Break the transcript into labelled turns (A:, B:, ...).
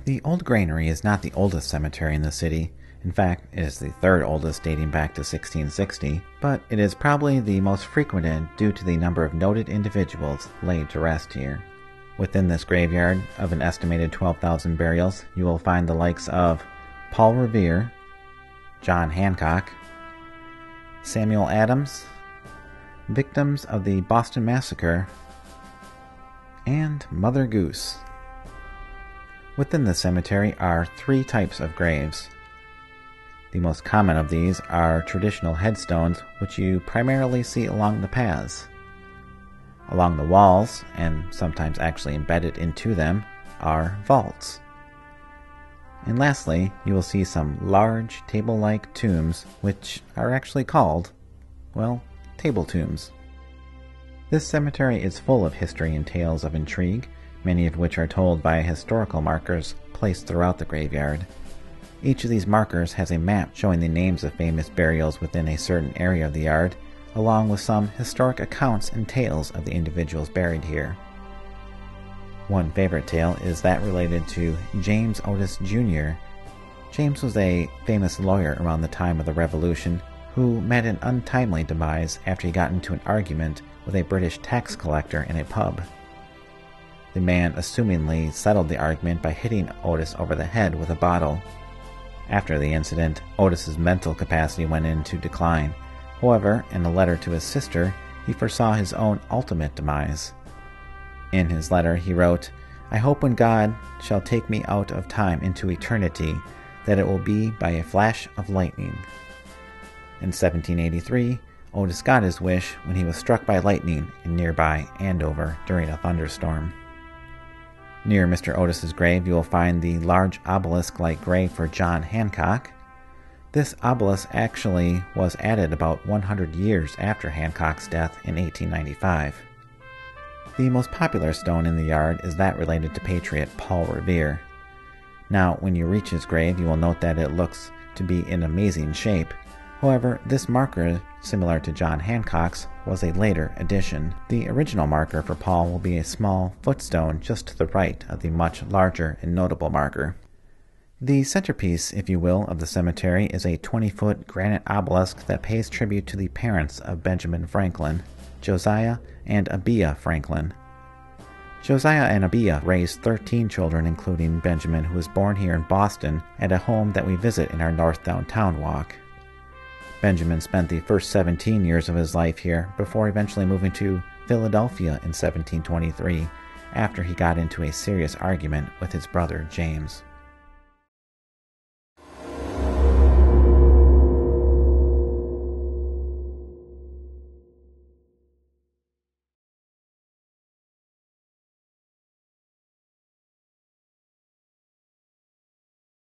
A: The Old Granary is not the oldest cemetery in the city. In fact, it is the third oldest, dating back to 1660, but it is probably the most frequented due to the number of noted individuals laid to rest here. Within this graveyard, of an estimated 12,000 burials, you will find the likes of Paul Revere, John Hancock, Samuel Adams, victims of the Boston Massacre, and Mother Goose. Within the cemetery are 3 types of graves. The most common of these are traditional headstones, which you primarily see along the paths. Along the walls, and sometimes actually embedded into them, are vaults. And lastly, you will see some large table-like tombs, which are actually called, well, table tombs. This cemetery is full of history and tales of intrigue, many of which are told by historical markers placed throughout the graveyard. Each of these markers has a map showing the names of famous burials within a certain area of the yard, along with some historic accounts and tales of the individuals buried here. One favorite tale is that related to James Otis Jr. James was a famous lawyer around the time of the Revolution who met an untimely demise after he got into an argument with a British tax collector in a pub. The man assumingly settled the argument by hitting Otis over the head with a bottle. After the incident, Otis's mental capacity went into decline. However, in a letter to his sister, he foresaw his own ultimate demise. In his letter, he wrote, "I hope when God shall take me out of time into eternity, that it will be by a flash of lightning." In 1783, Otis got his wish when he was struck by lightning in nearby Andover during a thunderstorm. Near Mr. Otis's grave, you will find the large obelisk-like grave for John Hancock. This obelisk actually was added about 100 years after Hancock's death in 1895. The most popular stone in the yard is that related to patriot Paul Revere. Now, when you reach his grave, you will note that it looks to be in amazing shape. However, this marker, similar to John Hancock's, was a later addition. The original marker for Paul will be a small footstone just to the right of the much larger and notable marker. The centerpiece, if you will, of the cemetery is a 20-foot granite obelisk that pays tribute to the parents of Benjamin Franklin, Josiah and Abiah Franklin. Josiah and Abiah raised 13 children, including Benjamin, who was born here in Boston at a home that we visit in our North Downtown walk. Benjamin spent the first 17 years of his life here before eventually moving to Philadelphia in 1723 after he got into a serious argument with his brother James.